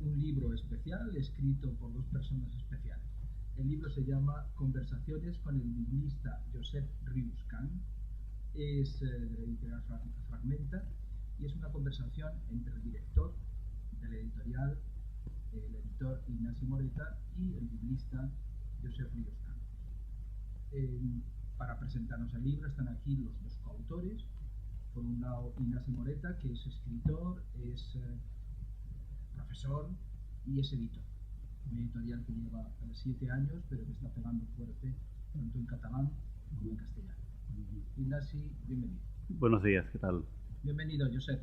un libro especial escrito por dos personas especiales. El libro se llama Conversaciones con el biblista Josep Rius-Cant, es de la editorial Fragmenta, y es una conversación entre el director de la editorial, el editor Ignasi Moreta, y el biblista Josep Rius-Cant. Para presentarnos el libro están aquí los dos coautores. Por un lado, Ignasi Moreta, que es escritor, es profesor y es editor. Una editorial que lleva 7 años, pero que está pegando fuerte tanto en catalán como en castellano. Ignasi, bienvenido. Buenos días, ¿qué tal? Bienvenido, Josep.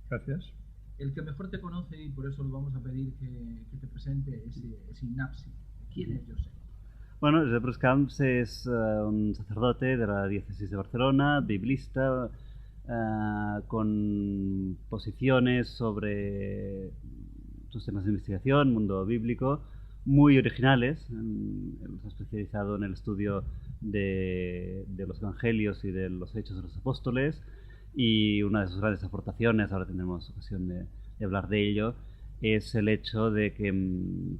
Gracias. El que mejor te conoce, y por eso le vamos a pedir que te presente, es Ignasi. ¿Quién es Josep? Bueno, Josep Rius-Cant es un sacerdote de la diócesis de Barcelona, biblista, con posiciones sobre sus temas de investigación, mundo bíblico, muy originales. Él se ha especializado en el estudio de los evangelios y de los hechos de los apóstoles, y una de sus grandes aportaciones, ahora tendremos ocasión de hablar de ello, es el hecho de que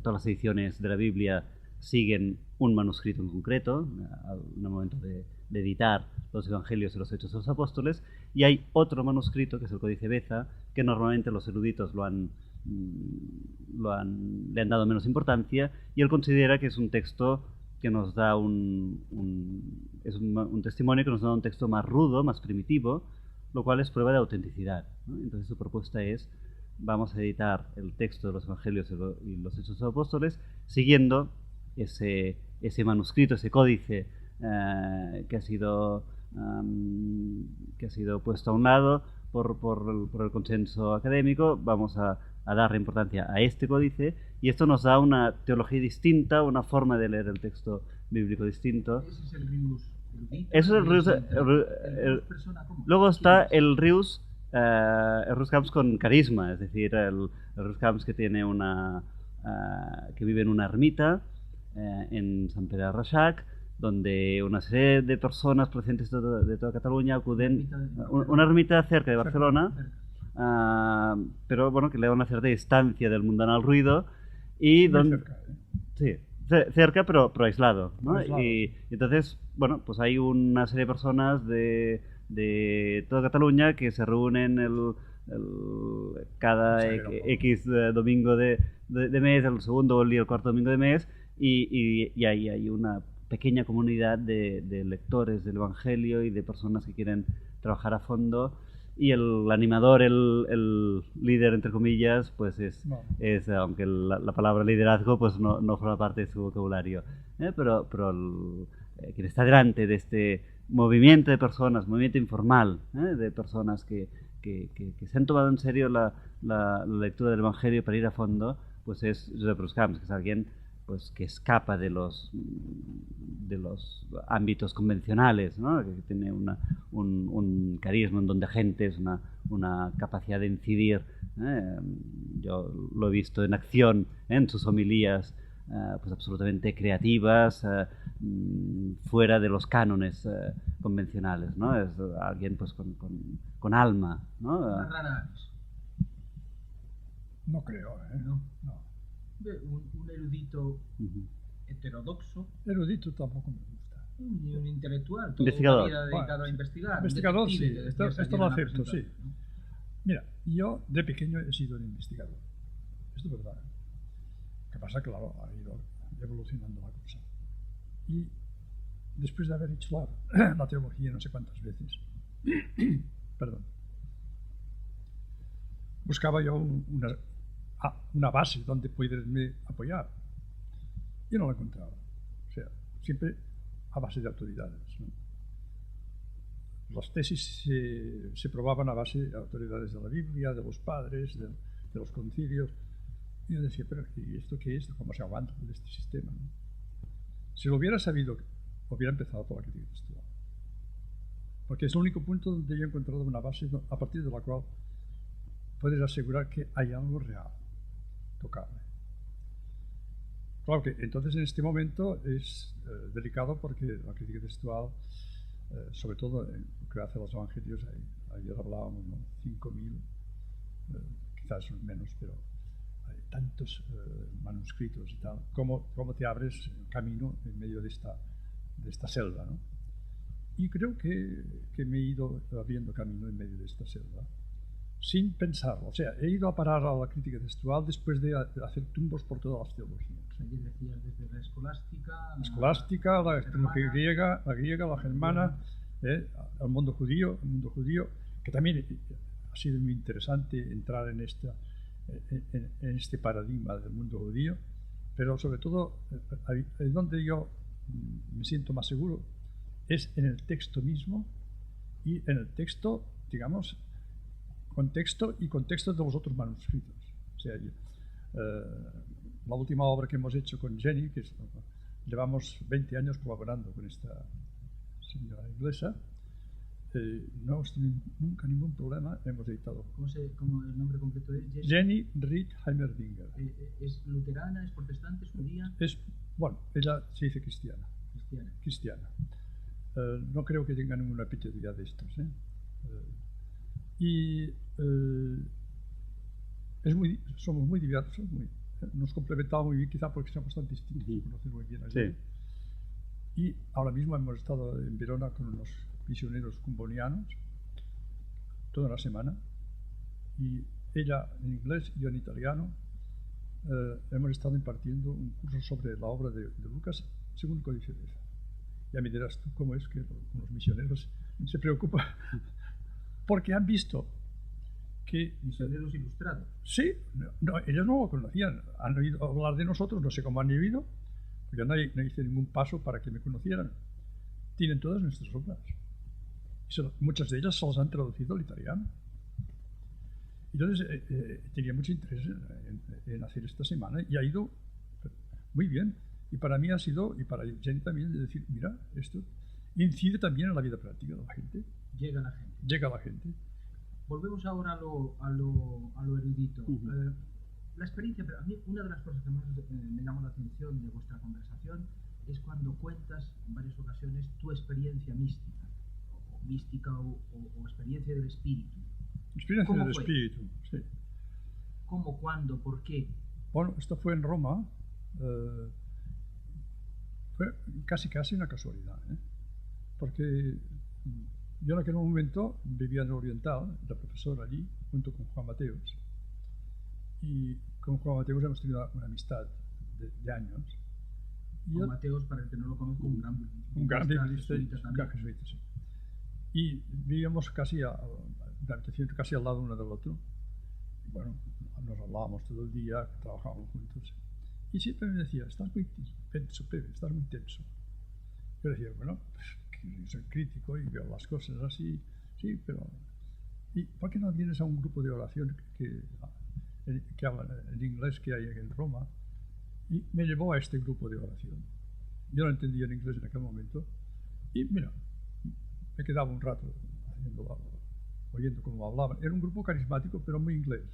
todas las ediciones de la Biblia siguen un manuscrito en concreto, en el momento de editar los evangelios y los hechos de los apóstoles, y hay otro manuscrito, que es el Códice Beza, que normalmente los eruditos le han dado menos importancia, y él considera que es un texto que nos da un testimonio que nos da un texto más rudo, más primitivo, lo cual es prueba de autenticidad, ¿no? Entonces su propuesta es: vamos a editar el texto de los evangelios y los hechos de los apóstoles siguiendo ese manuscrito, ese códice que ha sido puesto a un lado por el consenso académico. Vamos a dar importancia a este códice, y esto nos da una teología distinta, una forma de leer el texto bíblico distinto. Ese es el Rius erudito. Eso es el Rius. Luego está el Rius Camps con carisma, es decir, el Rius Camps que tiene que vive en una ermita en Sant Pere de Reixac, donde una serie de personas procedentes de toda Cataluña acuden. Una ermita cerca de Barcelona, pero bueno, que le da una cierta distancia del mundanal ruido, y donde sí, cerca pero aislado, ¿no? Y entonces, bueno, pues hay una serie de personas de toda Cataluña que se reúnen cada X domingo de mes, el segundo o el cuarto domingo de mes, y ahí hay una pequeña comunidad de lectores del Evangelio y de personas que quieren trabajar a fondo, y el animador, el líder, entre comillas, pues es aunque la palabra liderazgo pues no forma parte de su vocabulario, pero quien está delante de este movimiento de personas, movimiento informal, de personas que se han tomado en serio la lectura del Evangelio para ir a fondo, pues es Josep Rius-Camps, que es alguien pues que escapa de los ámbitos convencionales, ¿no? Que tiene un carisma, un don de gentes, una capacidad de incidir. Yo lo he visto en acción en sus homilías, pues absolutamente creativas, fuera de los cánones convencionales, ¿no? Es alguien pues con alma, ¿no? Más rara es. No creo, no. Un erudito heterodoxo. Erudito tampoco me gusta. Y un intelectual, todo investigador. Vida dedicado a investigar. Investigador, sí, esto lo acepto, sí. Mira, yo de pequeño he sido un investigador. Esto es verdad. Lo que pasa, claro, ha ido evolucionando la cosa. Y después de haber hecho la teología no sé cuántas veces, perdón, buscaba yo una base donde poderme apoyar, y no la encontraba. O sea, siempre a base de autoridades, ¿no? Las tesis se probaban a base de autoridades de la Biblia, de los padres, de los concilios. Y yo decía, pero ¿y esto qué es? ¿Cómo se aguanta con este sistema, ¿no? Si lo hubiera sabido, hubiera empezado por la crítica textual, porque es el único punto donde yo he encontrado una base a partir de la cual puedes asegurar que hay algo real, tocable. Claro que entonces en este momento es delicado, porque la crítica textual, sobre todo en lo que hace a los evangelios, ayer hablábamos, ¿no? 5.000, quizás menos, pero tantos manuscritos y tal, cómo te abres camino en medio de esta selva, ¿no? Y creo que me he ido abriendo camino en medio de esta selva, sin pensarlo. O sea, he ido a parar a la crítica textual después de hacer tumbos por todas las teologías. Allí decías desde la escolástica, la griega, la germana, el mundo judío, que también ha sido muy interesante entrar en este paradigma del mundo judío, pero sobre todo, ahí donde yo me siento más seguro es en el texto mismo y en el texto, digamos, contexto y contexto de los otros manuscritos. O sea, la última obra que hemos hecho con Jenny, que llevamos 20 años colaborando con esta señora inglesa, no hemos tenido nunca ningún problema, hemos editado. ¿Cómo el nombre completo es? Jenny Reed Heimerdinger. ¿Es luterana, es protestante, es judía? Bueno, ella se dice cristiana. Cristiana. No creo que tenga ninguna epíteto ya de estos. Somos muy diversos, nos complementamos muy bien, quizá porque somos tan distintos, conocemos muy bien a ella. Sí. Y ahora mismo hemos estado en Verona con unos misioneros cumbonianos toda una semana, y ella en inglés y yo en italiano. Hemos estado impartiendo un curso sobre la obra de Lucas según el Códice de Eza. Ya me dirás tú cómo es que los misioneros se preocupan porque han visto que... ¿Misioneros ilustrados? Sí, ellos no lo conocían, han oído hablar de nosotros, no sé cómo han vivido, porque no hice ningún paso para que me conocieran. Tienen todas nuestras obras. Muchas de ellas se las han traducido al italiano. Entonces tenía mucho interés en hacer esta semana y ha ido muy bien. Y para mí ha sido, y para Jenny también, de decir, mira, esto incide también en la vida práctica de la gente. Llega a la gente. Llega a la gente. Volvemos ahora a lo erudito. La experiencia, pero a mí una de las cosas que más me llama la atención de vuestra conversación es cuando cuentas en varias ocasiones tu experiencia mística o experiencia del espíritu. Experiencia del espíritu, sí. ¿Cómo, cuándo, por qué? Bueno, esto fue en Roma. Fue casi una casualidad, porque yo en aquel momento vivía en el Oriental, era profesor allí, junto con Juan Mateos, y con Juan Mateos hemos tenido una amistad de años. Juan Mateos, para el que no lo conozco, un gran jesuita, sí. Y vivíamos casi casi al lado uno del otro. Y bueno, nos hablábamos todo el día, trabajábamos juntos. Y siempre me decía, estás muy tenso, Pepe, estás muy tenso. Yo decía, bueno, soy crítico y veo las cosas así, sí, pero... ¿Y por qué no vienes a un grupo de oración que habla en inglés que hay en Roma? Y me llevó a este grupo de oración. Yo no entendía el inglés en aquel momento. Y mira, me quedaba un rato oyendo cómo hablaban. Era un grupo carismático, pero muy inglés.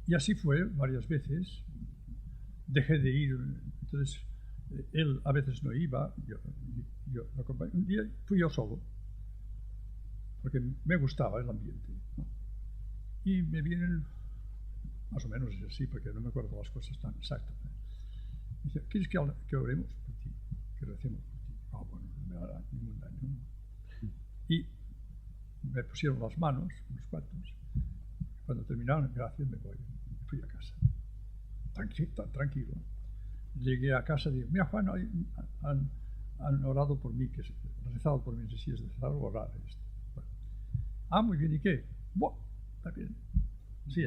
Y así fue varias veces. Dejé de ir, entonces él a veces no iba, yo lo acompañé. Un día fui yo solo, porque me gustaba el ambiente, ¿no? Y me vienen, más o menos así, porque no me acuerdo las cosas tan exactas. Me dice, ¿quieres que oremos por ti? Que recemos por ti. Ah, bueno, no me hará ningún daño. Y me pusieron las manos, unos cuantos. Cuando terminaron, gracias, me voy. Fui a casa. Tranquilo. Llegué a casa y dije, mira, Juan, han orado por mí, han rezado por mí, no sé si es rezar o orar. Bueno. Ah, muy bien, ¿y qué? Bueno, está bien. Sí,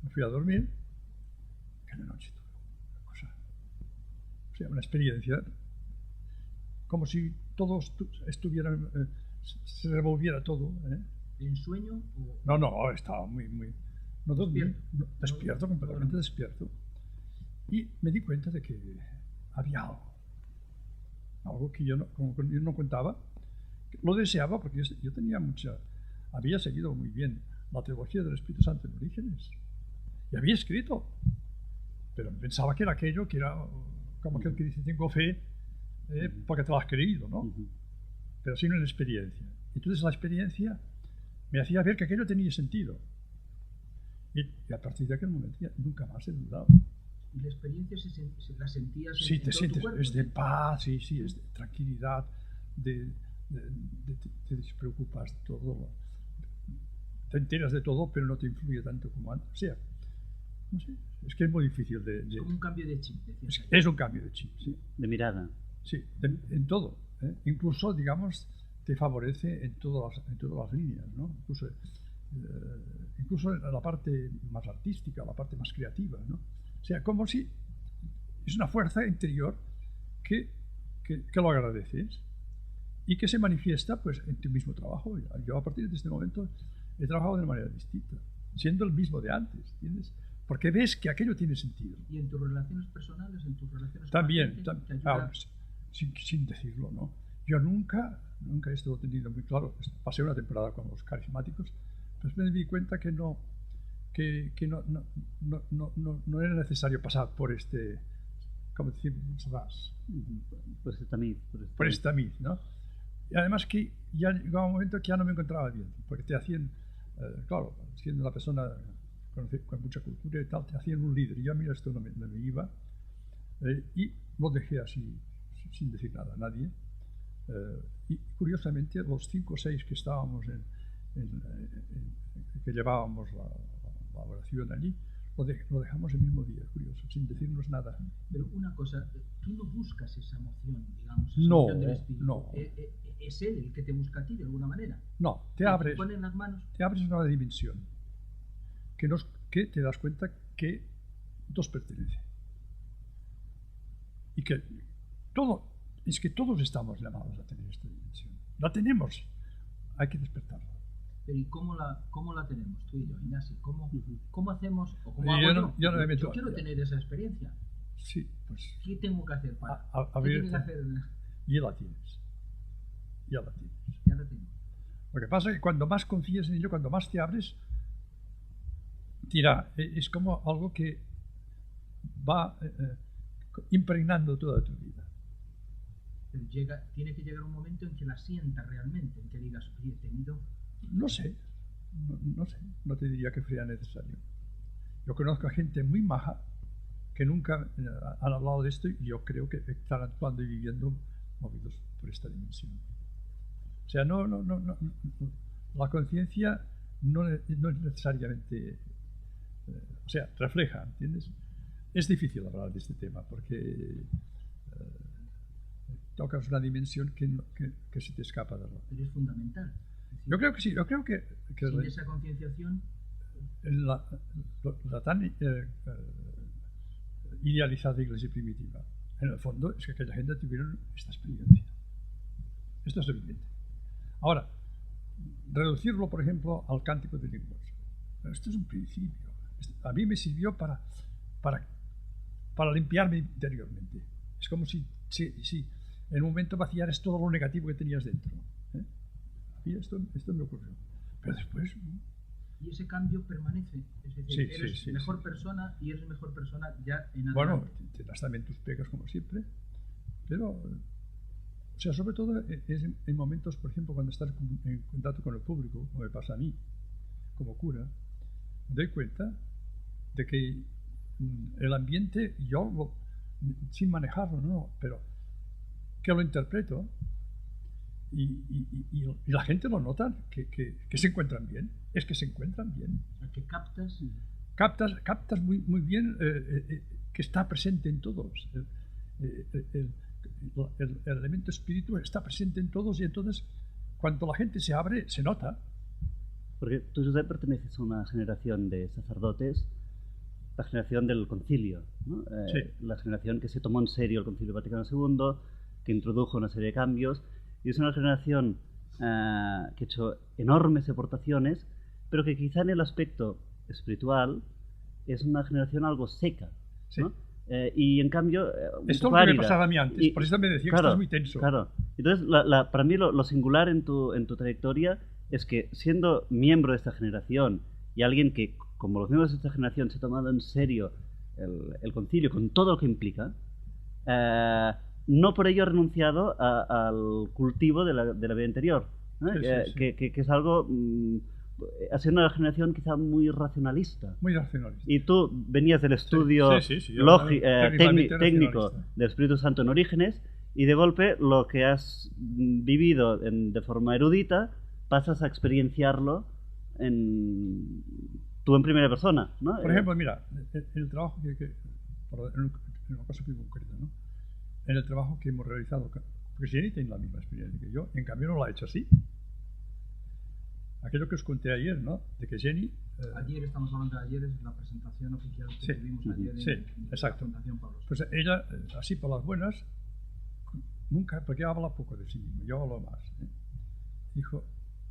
me fui a dormir. Que la noche tuve una cosa. O sea, una experiencia. Como si todo estuviera, se revolviera todo. ¿En sueño? No, estaba muy... No dormí, despierto, completamente despierto. Y me di cuenta de que había algo que yo no contaba. Lo deseaba porque yo tenía había seguido muy bien la teología del Espíritu Santo en Orígenes. Y había escrito. Pero pensaba que era aquello, que era como aquel que dice, tengo fe, porque te lo has creído, ¿no? Pero sin una experiencia. Entonces la experiencia me hacía ver que aquello tenía sentido. Y a partir de aquel momento ya nunca más he dudado. ¿Y la experiencia la sentías Sí, en te todo sientes, tu cuerpo? es de paz, sí, sí, es de tranquilidad, te despreocupas de todo, te enteras de todo, pero no te influye tanto como antes. O sea, no sé, es que es muy difícil Es como un cambio de chip, decías ayer. es un cambio de chip, sí. De mirada. Sí, en todo. Incluso, digamos, te favorece en todas las líneas, ¿no? Incluso en la parte más artística, la parte más creativa, ¿no? O sea, como si es una fuerza interior que lo agradeces y que se manifiesta pues en tu mismo trabajo. Yo a partir de este momento he trabajado de manera distinta, siendo el mismo de antes, ¿entiendes? Porque ves que aquello tiene sentido. ¿Y en tus relaciones personales, en tus relaciones También, con la gente, te ayuda? claro, sin decirlo, ¿no? Yo nunca esto lo he tenido muy claro. Pasé una temporada con los carismáticos, pues me di cuenta que no era necesario pasar por este, ¿cómo decimos? Por esta tamiz, ¿no? Y además que ya llegaba un momento que ya no me encontraba bien, porque te hacían, claro, siendo una persona con mucha cultura y tal, te hacían un líder. Y yo a mí esto no me iba, y lo dejé así, sin decir nada a nadie. Y curiosamente, los 5 o 6 que estábamos que llevábamos la oración allí, lo dejamos el mismo día, curioso, sin decirnos nada. Pero una cosa, tú no buscas esa emoción, digamos, esa No, emoción del espíritu. no. Es él el que te busca a ti de alguna manera. No, te Te pone en las manos. abres una dimensión que te das cuenta que nos pertenece. Y que todos estamos llamados a tener esta dimensión. La tenemos, hay que despertarla. Pero ¿y cómo la tenemos tú y yo, Ignasi? ¿Cómo hacemos? ¿O cómo Yo hago no me meto. Yo quiero tener esa experiencia. Sí, pues. ¿Qué tengo que hacer para? A ¿Qué ver, tengo que hacer? ya la tienes. Ya la tienes. Ya la tengo. Lo que pasa es que cuando más confías en ello, cuando más te abres, es como algo que va impregnando toda tu vida. Pero tiene que llegar un momento en que la sientas realmente, en que digas, oye, he tenido... No sé, no te diría que fuera necesario. Yo conozco a gente muy maja que nunca han hablado de esto y yo creo que están actuando y viviendo movidos por esta dimensión. O sea, la conciencia no es necesariamente, o sea, refleja, ¿entiendes? Es difícil hablar de este tema porque tocas una dimensión que se te escapa de la... Pero es fundamental. Yo creo que sí, yo creo que sin esa concienciación... La tan idealizada iglesia primitiva, en el fondo, es que aquella gente tuvieron esta experiencia. Esto es evidente. Ahora, reducirlo, por ejemplo, al cántico de lenguas. Esto es un principio. A mí me sirvió para limpiarme interiormente. Es como si en un momento vaciaras todo lo negativo que tenías dentro. Y esto me ocurrió. Pero después... Y ese cambio permanece. Es decir, eres mejor persona y eres mejor persona ya en adelante. Bueno, tendrás también tus pegas como siempre, pero... O sea, sobre todo es en momentos, por ejemplo, cuando estás en contacto con el público, como me pasa a mí, como cura, me doy cuenta de que el ambiente, yo, sin manejarlo, no, pero que lo interpreto y la gente lo nota, que se encuentran bien, es que se encuentran bien. Que captas muy bien que está presente en todos. El elemento espíritu está presente en todos y entonces cuando la gente se abre, se nota. Porque tú, Josep, perteneces a una generación de sacerdotes, la generación del concilio, ¿no? Sí. La generación que se tomó en serio el Concilio Vaticano II, que introdujo una serie de cambios, y es una generación que ha hecho enormes aportaciones, pero que quizá en el aspecto espiritual es una generación algo seca, ¿no? Sí. Y en cambio... Esto es lo que me pasaba a mí antes, por eso me decía que estás muy tenso. Claro. Entonces, para mí lo singular en tu trayectoria es que siendo miembro de esta generación y alguien que, como los miembros de esta generación, se ha tomado en serio el concilio con todo lo que implica, no por ello ha renunciado al cultivo de la vida interior, ¿no? Sí. Que es algo ha sido una generación quizá muy racionalista. Muy racionalista. Y tú venías del estudio técnico racionalista del Espíritu Santo en Orígenes, y de golpe lo que has vivido de forma erudita pasas a experienciarlo tú en primera persona, ¿no? Por ejemplo, mira, el trabajo en una cosa muy concreta, ¿no? En el trabajo que hemos realizado, porque Jenny tiene la misma experiencia que yo, en cambio no lo ha hecho así. Aquello que os conté ayer, ¿no? De que Jenny... Ayer, estamos hablando de ayer, es la presentación oficial que tuvimos ayer en la Fundación Pablo VI. Pues ella, así por las buenas, nunca, porque habla poco de sí misma, yo hablo más. Dijo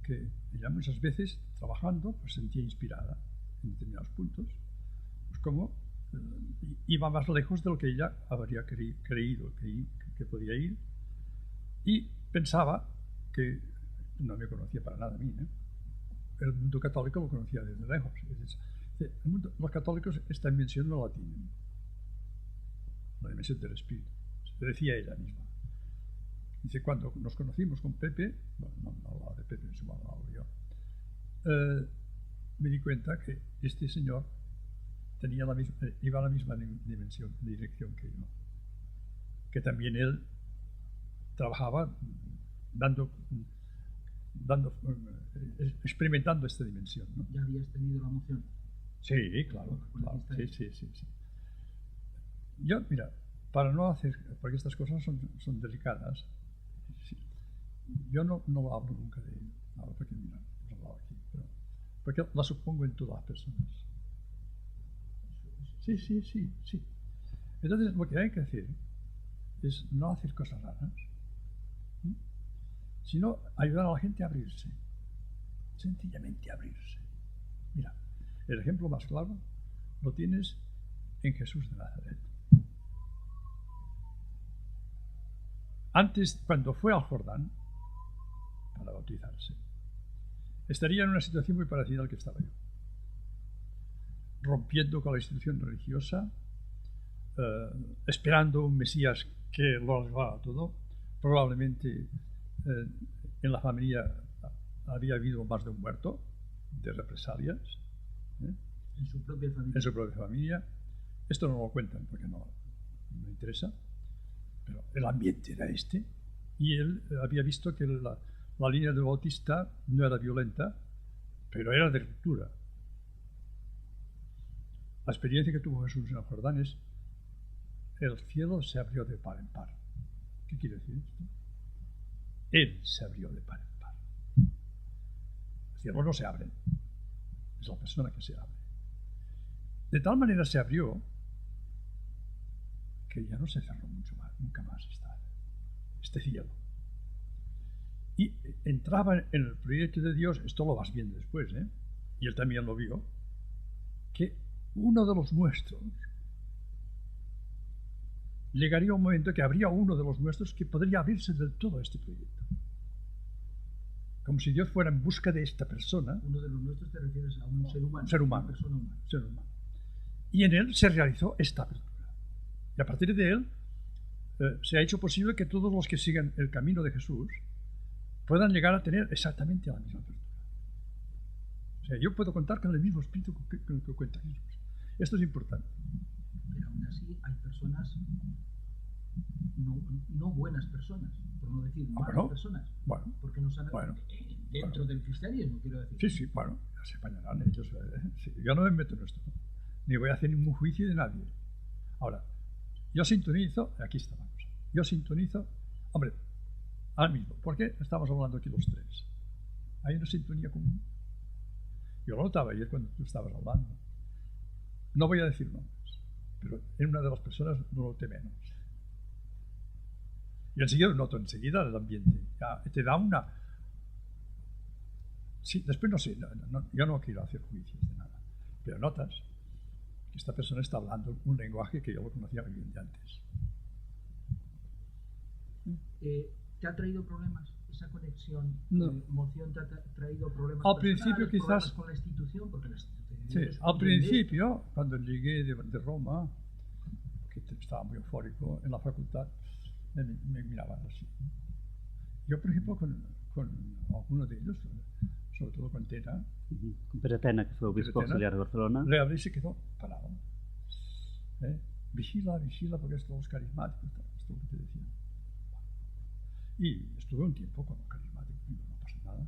que ella muchas veces, trabajando, pues sentía inspirada en determinados puntos, pues como iba más lejos de lo que ella habría creído que podía ir, y pensaba que no me conocía para nada a mí, ¿eh? El mundo católico lo conocía desde lejos. Los católicos esta dimensión no la tienen, la dimensión del espíritu, se decía ella misma. Dice, cuando nos conocimos con Pepe, bueno, no hablaba de Pepe, en su mano hablo yo, me di cuenta que este señor tenía iba a la misma dirección que yo, que también él trabajaba experimentando esta dimensión, ¿no? ¿Ya habías tenido la emoción? Sí, claro. Sí. Yo, mira, para no hacer, porque estas cosas son delicadas, yo no hablo nunca de ello, ahora porque mira, he hablado aquí, porque la supongo en todas las personas. Sí. Entonces, lo que hay que hacer es no hacer cosas raras, sino ayudar a la gente a abrirse, sencillamente abrirse. Mira, el ejemplo más claro lo tienes en Jesús de Nazaret. Antes, cuando fue al Jordán para bautizarse, estaría en una situación muy parecida al que estaba yo, rompiendo con la institución religiosa, esperando un Mesías que lo arreglara todo. Probablemente en la familia había habido más de un muerto de represalias, en su propia familia. Esto no lo cuentan porque no interesa, pero el ambiente era este, y él había visto que la línea del Bautista no era violenta, pero era de ruptura. La experiencia que tuvo Jesús en el Jordán es: el cielo se abrió de par en par. ¿Qué quiere decir esto? Él se abrió de par en par. El cielo no se abre, es la persona que se abre. De tal manera se abrió que ya no se cerró nunca más este cielo. Y entraba en el proyecto de Dios, esto lo vas viendo después, y él también lo vio, que uno de los nuestros, llegaría un momento que habría uno de los nuestros que podría abrirse del todo a este proyecto. Como si Dios fuera en busca de esta persona. Uno de los nuestros te refieres a un ser humano. Ser humano. Una persona humana. Ser humano. Y en él se realizó esta apertura. Y a partir de él se ha hecho posible que todos los que sigan el camino de Jesús puedan llegar a tener exactamente la misma apertura. O sea, yo puedo contar con el mismo espíritu con el que cuenta Jesús. Esto es importante. Pero aún así hay personas, no buenas personas, por no decir malas personas, porque no saben dentro del cristianismo, quiero decir. Sí, bueno, ya se apañarán ellos. Sí, yo no me meto en esto, ni voy a hacer ningún juicio de nadie. Ahora, yo sintonizo, aquí está la cosa, yo sintonizo, hombre, ahora mismo, ¿por qué estamos hablando aquí los tres? Hay una sintonía común. Yo lo notaba ayer cuando tú estabas hablando. No voy a decir nombres, pero en una de las personas no lo noté menos. Y enseguida lo noto, enseguida el ambiente. Ya te da una... Sí, después no sé, yo no quiero hacer juicios de nada, pero notas que esta persona está hablando un lenguaje que yo lo conocía muy bien de antes. ¿Te ha traído problemas esa conexión? No. ¿Emoción te ha traído problemas? Al principio quizás... con la institución, porque la institución... Sí, al principio, cuando llegué de Roma, que estaba muy eufórico en la facultad, me miraban así. Yo, por ejemplo, con algunos de ellos, sobre todo con Tena, Peretena, que fue obispo Peretena, auxiliar de Barcelona. le hablé y se quedó parado. Vigila, porque esto los carismáticos, esto es lo que te decía. Y estuve un tiempo con los carismáticos, no pasa nada.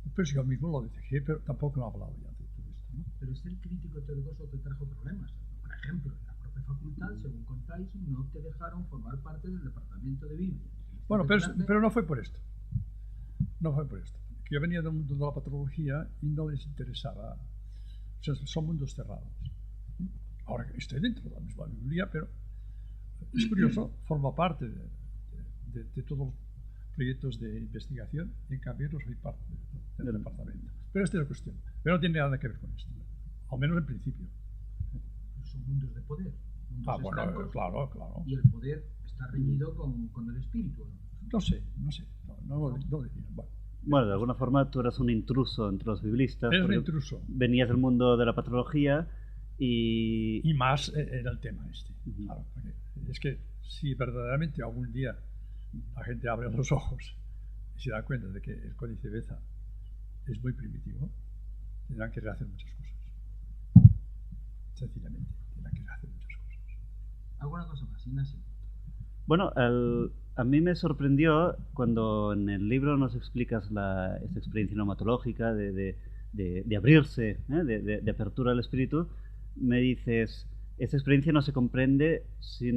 Después yo mismo lo dejé, pero tampoco me ha hablado ya de todo esto, ¿no? Pero ser crítico heterodoxo te trajo problemas. Por ejemplo, en la propia facultad, según contáis, no te dejaron formar parte del departamento de Biblia. Bueno, pero no fue por esto. No fue por esto. Que yo venía del mundo de la patrología y no les interesaba. O sea, son mundos cerrados. Ahora estoy dentro de la misma Biblia, pero es curioso, forma parte de todos los proyectos de investigación y en cambio no soy parte del departamento. Pero esta es la cuestión. Pero no tiene nada que ver con esto. Al menos en principio. Son mundos de poder. Mundos Bueno, estancos, claro. Y el poder está reñido con el espíritu, ¿no? No sé. No decía. Bueno, de alguna forma tú eras un intruso entre los biblistas. Eres un intruso. Venías del mundo de la patrología y más en el tema este. Claro, porque es que si verdaderamente algún día la gente abre los ojos y se da cuenta de que el códice Beza es muy primitivo, tendrán que rehacer muchas cosas. Sencillamente, tendrán que rehacer muchas cosas. ¿Alguna cosa más, Ignacio? Bueno, a mí me sorprendió cuando en el libro nos explicas esta experiencia neumatológica de abrirse, de apertura al espíritu. Me dices, esa experiencia no se comprende si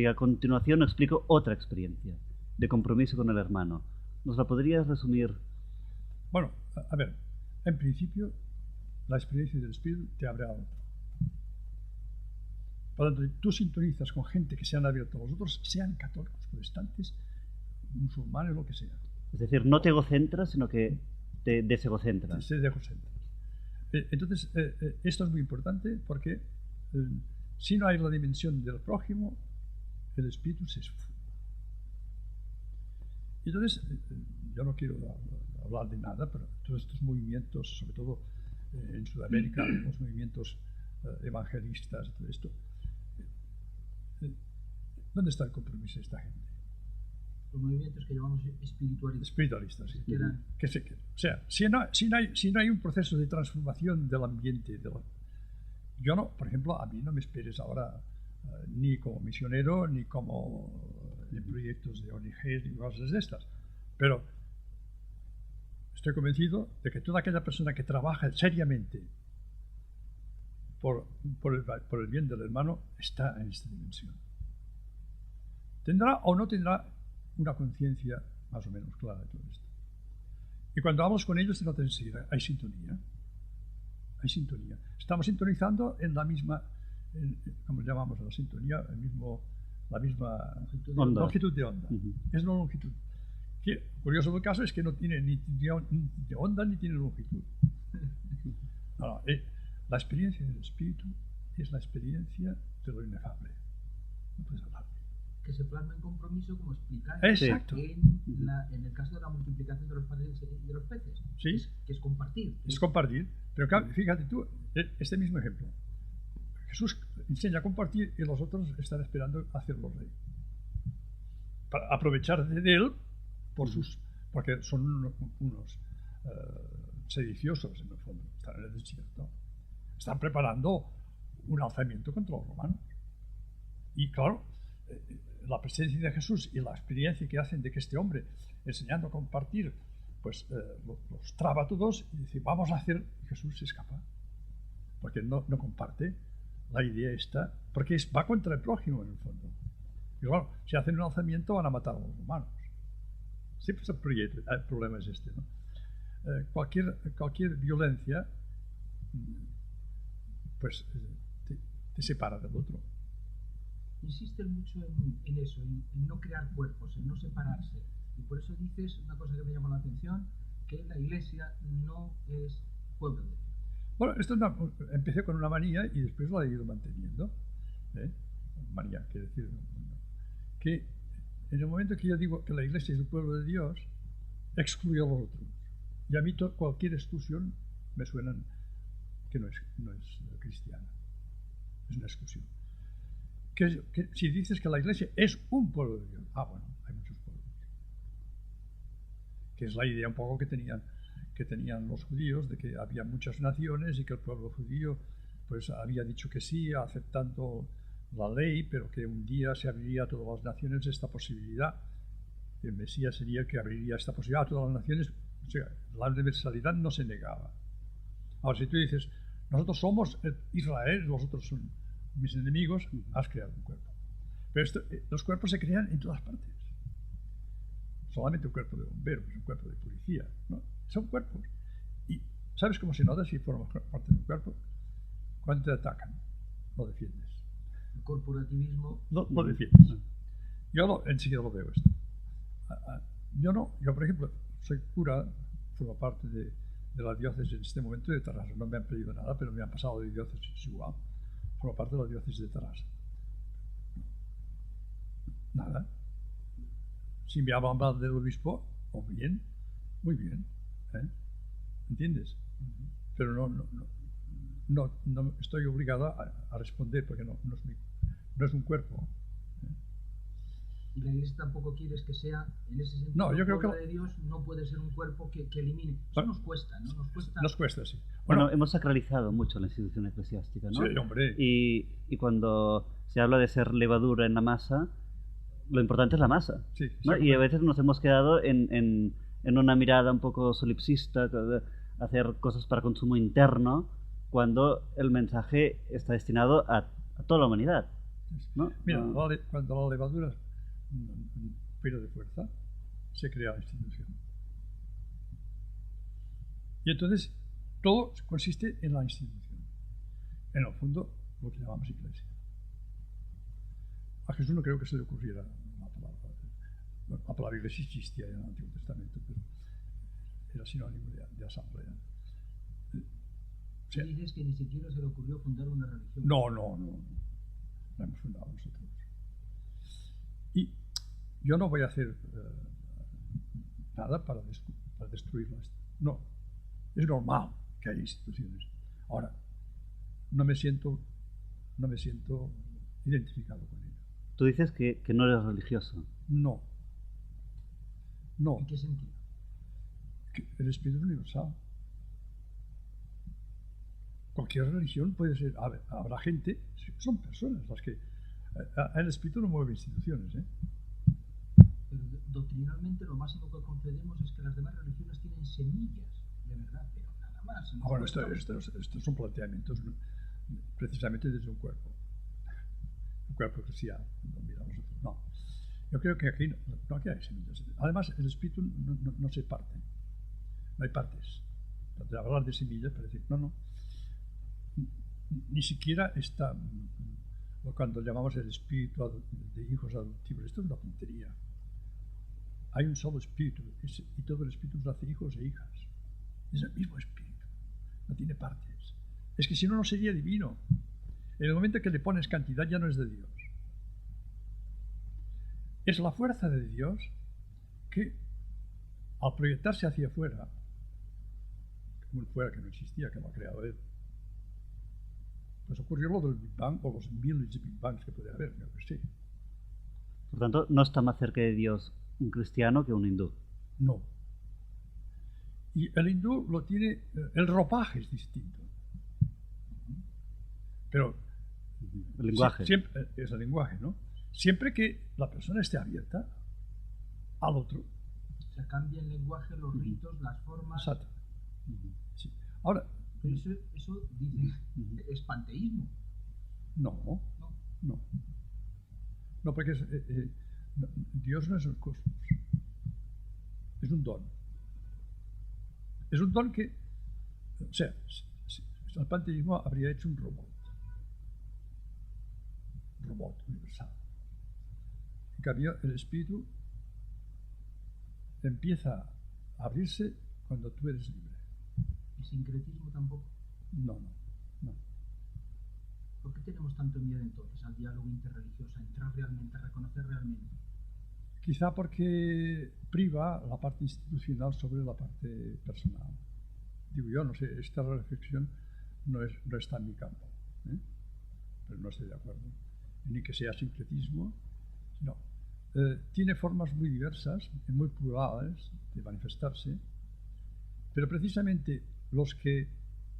a continuación explico otra experiencia de compromiso con el hermano. ¿Nos la podrías resumir? Bueno, a ver, en principio la experiencia del espíritu te abre a otro. Por lo tanto, tú sintonizas con gente que se han abierto a los otros, sean católicos, protestantes, musulmanes, lo que sea. Es decir, no te egocentras, sino que te desegocentras. Se desegocentras. Entonces, esto es muy importante porque si no hay la dimensión del prójimo, el espíritu se esfuma. Entonces, yo no quiero hablar de nada, pero todos estos movimientos, sobre todo en Sudamérica, los movimientos evangelistas, todo esto, ¿dónde está el compromiso de esta gente? Los movimientos que llamamos espiritualistas. Espiritualistas, sí. Que O sea, si no hay un proceso de transformación del ambiente, yo no, por ejemplo, a mí no me esperes ahora ni como misionero, ni como en proyectos de ONGs, ni cosas de estas. Pero estoy convencido de que toda aquella persona que trabaja seriamente por el bien del hermano está en esta dimensión. Tendrá o no tendrá una conciencia más o menos clara de todo esto. Y cuando hablamos con ellos, no enseguida, hay sintonía. Hay sintonía. Estamos sintonizando en la misma, como llamamos a la sintonía, la misma longitud de onda. Es una longitud. Que, curioso del caso es que no tiene ni de onda ni tiene longitud. No, la experiencia del espíritu es la experiencia de lo inefable. No puedes hablar. Que se plasma en compromiso, como explicáis. Exacto. En el caso de la multiplicación de los panes y de los peces. Sí. Que es compartir. Es compartir. Pero fíjate tú, este mismo ejemplo. Jesús enseña a compartir y los otros están esperando hacerlo rey. Para aprovechar de él porque son unos sediciosos en el fondo. Están en el desierto. Están preparando un alzamiento contra los romanos. Y claro, la presencia de Jesús y la experiencia que hacen de que este hombre, enseñando a compartir, pues los traba a todos y dice, vamos a hacer, y Jesús se escapa. Porque no comparte la idea esta, porque va contra el prójimo en el fondo. Y claro, si hacen un alzamiento van a matar a los romanos. Siempre el problema es este, ¿no? Cualquier violencia pues te separa del otro. Insisten mucho en eso, en no crear cuerpos, en no separarse. Y por eso dices una cosa que me llamó la atención, que la Iglesia no es pueblo de Dios. Bueno, empecé con una manía y después la he ido manteniendo. Manía, quiere decir que en el momento que yo digo que la Iglesia es el pueblo de Dios, excluyo a los otros. Y a mí cualquier exclusión me suena que no es cristiana. Es una exclusión. Que si dices que la Iglesia es un pueblo de Dios, bueno, hay muchos pueblos. Que es la idea un poco que tenían, que tenían los judíos, de que había muchas naciones y que el pueblo judío pues había dicho que sí, aceptando la ley, pero que un día se abriría a todas las naciones esta posibilidad. El Mesías sería el que abriría esta posibilidad a todas las naciones. O sea, la universalidad no se negaba. Ahora, si tú dices, nosotros somos Israel, los otros son mis enemigos, has creado un cuerpo. Pero los cuerpos se crean en todas partes. Solamente un cuerpo de bomberos, un cuerpo de policía, ¿no? Son cuerpos. ¿Y sabes cómo se nota si formas parte de un cuerpo? Cuando te atacan, lo defiendes. El corporativismo. Lo defiendes. Yo enseguida lo veo esto. Yo por ejemplo, soy cura, formo parte de la diócesis en este momento de Tarrasa. No me han pedido nada, pero me han pasado de diócesis igual. Formo parte de la diócesis de Tarrasa. Nada. Si me hablan mal del obispo, o bien, muy bien. ¿Entiendes? Pero no estoy obligado a responder porque no es un cuerpo. Y la Iglesia tampoco quiere que sea, en ese sentido, no, yo creo que de Dios no puede ser un cuerpo que elimine. Eso nos cuesta, ¿no? Nos cuesta, sí. Bueno, hemos sacralizado mucho la institución eclesiástica, ¿no? Sí, hombre. Y cuando se habla de ser levadura en la masa, lo importante es la masa. Sí, ¿no? Y a veces nos hemos quedado en una mirada un poco solipsista, hacer cosas para consumo interno, cuando el mensaje está destinado a toda la humanidad, ¿no? Mira, cuando la levadura pierde fuerza, se crea la institución. Y entonces todo consiste en la institución. En el fondo, lo que llamamos iglesia. A Jesús no creo que se le ocurriera la palabra. La palabra iglesia existía en el Antiguo Testamento, pero era sinónimo de asamblea. ¿Qué dices que ni siquiera se le ocurrió fundar una religión? No. La hemos fundado nosotros. Y yo no voy a hacer nada para destruirlas. No. Es normal que haya instituciones. Ahora, no me siento identificado con ella. Tú dices que no eres religioso. No. ¿En qué sentido? Que el espíritu es universal. Cualquier religión puede ser. Habrá gente, son personas las que. El espíritu no mueve instituciones, ¿eh? Pero doctrinalmente lo máximo que concedemos es que las demás religiones tienen semillas de verdad, pero nada más. Bueno, estos son planteamientos precisamente desde un cuerpo. Un cuerpo cristiano. No. Yo creo que aquí no hay semillas. Además, el espíritu no se parte. No hay partes. Entonces, hablar de semillas para decir, no. Ni siquiera está cuando llamamos el espíritu de hijos adoptivos. Esto es una tontería. Hay un solo espíritu y todo el espíritu nos hace hijos e hijas. Es el mismo espíritu. No tiene partes. Es que si no sería divino. En el momento que le pones cantidad ya no es de Dios. Es la fuerza de Dios que al proyectarse hacia afuera, como fuera que no existía, que lo ha creado Él, pues ocurrió lo del Big Bang o los miles de Big Bangs que puede haber, yo que sé. Por tanto, no está más cerca de Dios un cristiano que un hindú. No. Y el hindú lo tiene, el ropaje es distinto. Pero el lenguaje. Siempre, es el lenguaje, ¿no? Siempre que la persona esté abierta al otro. O sea, cambia el lenguaje, los ritos, las formas. Exacto. Sí. Ahora. Pero eso dice, es panteísmo. No, porque Dios no es el cosmos. Es un don. Es un don que, o sea, el panteísmo habría hecho un robot universal. En cambio, el espíritu empieza a abrirse cuando tú eres libre. ¿Y sincretismo tampoco? No. ¿Por qué tenemos tanto miedo entonces al diálogo interreligioso, a entrar realmente, a reconocer realmente? Quizá porque priva la parte institucional sobre la parte personal. Digo yo, no sé, esta reflexión no está en mi campo, ¿eh? Pero no estoy de acuerdo. Ni que sea sincretismo, no. Tiene formas muy diversas y muy plurales de manifestarse. Pero precisamente los que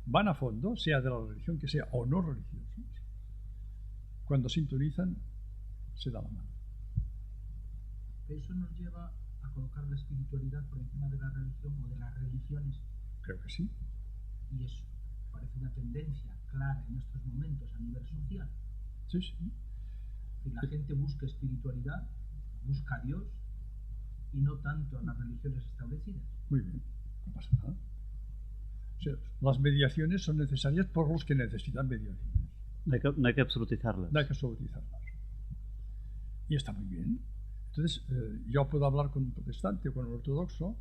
van a fondo, sea de la religión que sea o no religiosos, cuando sintonizan, se da la mano. ¿Eso nos lleva a colocar la espiritualidad por encima de la religión o de las religiones? Creo que sí. Y eso parece una tendencia clara en estos momentos a nivel social. Sí, sí. Si la gente busca espiritualidad, busca a Dios y no tanto a las religiones establecidas. Muy bien, no pasa nada. O sea, las mediaciones son necesarias por los que necesitan mediaciones. No hay que absolutizarlas. No hay que absolutizarlas. Y está muy bien. Entonces, yo puedo hablar con un protestante o con un ortodoxo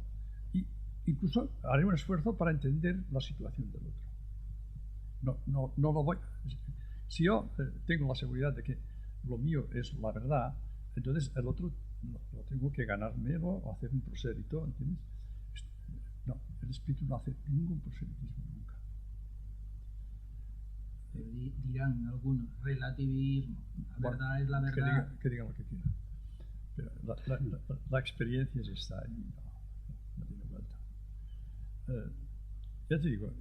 y incluso haré un esfuerzo para entender la situación del otro. No lo voy. Si yo tengo la seguridad de que lo mío es la verdad, entonces el otro lo tengo que ganármelo o hacer un prosélito, ¿entiendes? No, el espíritu no hace ningún proselitismo nunca. Dirán algunos, relativismo, la verdad es la verdad. Que digan lo que quieran. Pero la experiencia está ahí, no tiene vuelta. Ya te digo,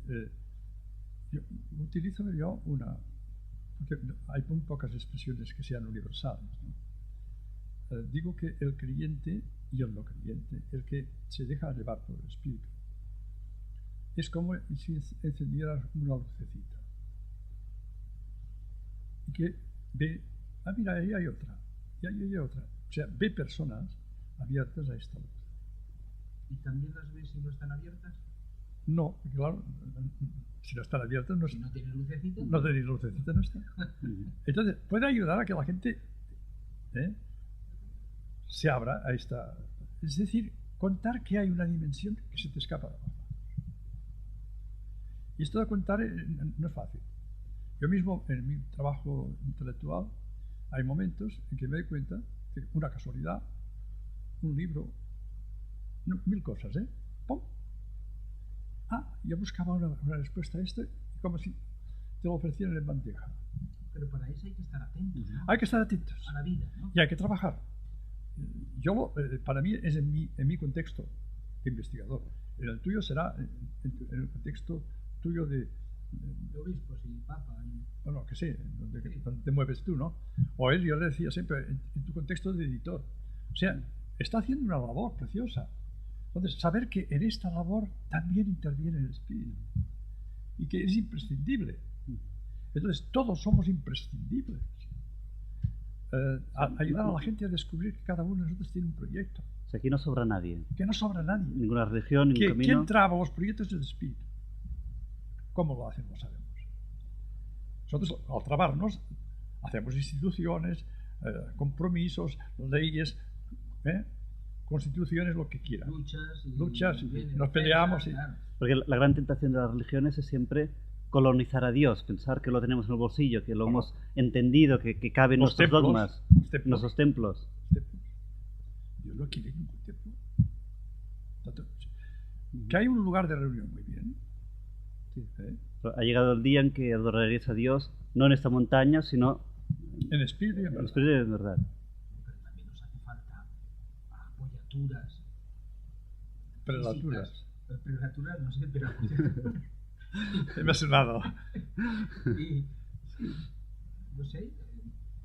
utilizo yo porque hay muy pocas expresiones que sean universales, ¿no? Digo que el creyente y el no creyente, el que se deja llevar por el espíritu, es como si encendieras una lucecita y que ve, mira, ahí hay otra, y ahí hay otra. O sea, ve personas abiertas a esta luz. ¿Y también las ves si no están abiertas? No, claro, si no están abiertas no, si no tiene lucecita. No tiene lucecita, no está. Entonces, puede ayudar a que la gente se abra a esta... Es decir, contar que hay una dimensión que se te escapa de las manos. Y esto de contar no es fácil. Yo mismo, en mi trabajo intelectual, hay momentos en que me doy cuenta de una casualidad, un libro, mil cosas, ¡pum! Yo buscaba una respuesta a esto, como si te lo ofrecieran en bandeja. Pero para eso hay que estar atentos, ¿no? Hay que estar atentos. A la vida, ¿no? Y hay que trabajar. Para mí es en mi contexto de investigador. En el tuyo será en el contexto tuyo de obispos y papa. Bueno, que sí, donde te mueves tú, ¿no? O él, yo le decía siempre, en tu contexto de editor. O sea, está haciendo una labor preciosa. Entonces, saber que en esta labor también interviene el espíritu y que es imprescindible. Entonces, todos somos imprescindibles. Ayudar a la gente a descubrir que cada uno de nosotros tiene un proyecto. O sea, aquí no sobra nadie. Que no sobra nadie. Ninguna religión, ningún camino. ¿Quién traba los proyectos del espíritu? ¿Cómo lo hacen? Lo sabemos. Nosotros, al trabarnos, hacemos instituciones, compromisos, leyes, constituciones, lo que quieran. Luchas, nos peleamos. Claro. Porque la gran tentación de las religiones es siempre colonizar a Dios, pensar que lo tenemos en el bolsillo, que lo hemos entendido, que cabe en nuestros dogmas, en nuestros templos. Dios no quiere ningún templo. Que hay un lugar de reunión, muy bien. Sí. Ha llegado el día en que adoraréis a Dios, no en esta montaña, sino en espíritu y en verdad. En espíritu y en verdad. Pero también nos hace falta apoyaturas. Prelaturas. Prelaturas, no sé, pero... Me ha sonado. Y, no sé,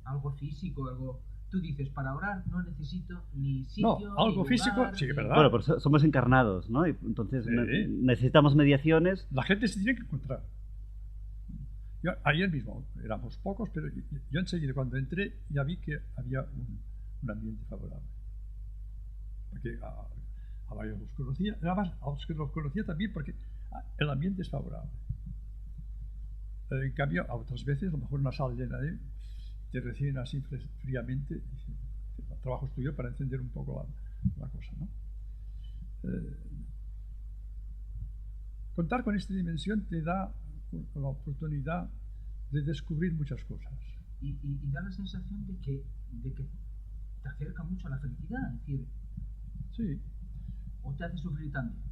algo físico, algo... Tú dices, para orar no necesito ni sitio, no, algo ni físico, lugar, sí, ni... ¿verdad? Bueno, pero somos encarnados, ¿no? Y entonces sí. Necesitamos mediaciones. La gente se tiene que encontrar. Yo, ayer mismo éramos pocos, pero yo enseguida cuando entré ya vi que había un ambiente favorable. Porque a varios los conocía, además a los que los conocía también porque el ambiente es favorable. En cambio, a otras veces, a lo mejor una sala llena te reciben así fríamente, el trabajo es tuyo para encender un poco la cosa, ¿no? Contar con esta dimensión te da la oportunidad de descubrir muchas cosas. Y da la sensación de que te acerca mucho a la felicidad, es decir... Sí. ¿O te hace sufrir también?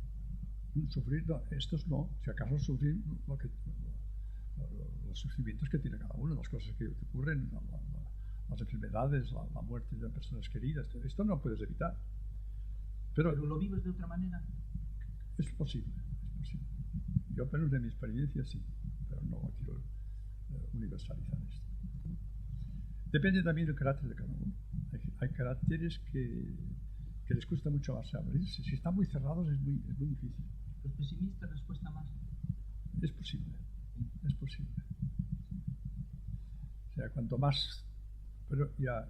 Sufrir, no, estos no. Si acaso sufrir los sufrimientos que tiene cada uno, las cosas que te ocurren, las enfermedades, la muerte de personas queridas, esto no puedes evitar. Pero lo vives de otra manera. Es posible. sí. Yo, apenas de mi experiencia, sí, pero no quiero universalizar esto. Depende también del carácter de cada uno. Hay caracteres que les cuesta mucho más abrirse. Si están muy cerrados es muy difícil. ¿Los pesimistas les cuesta más? Es posible, es posible. O sea, cuanto más... Pero ya,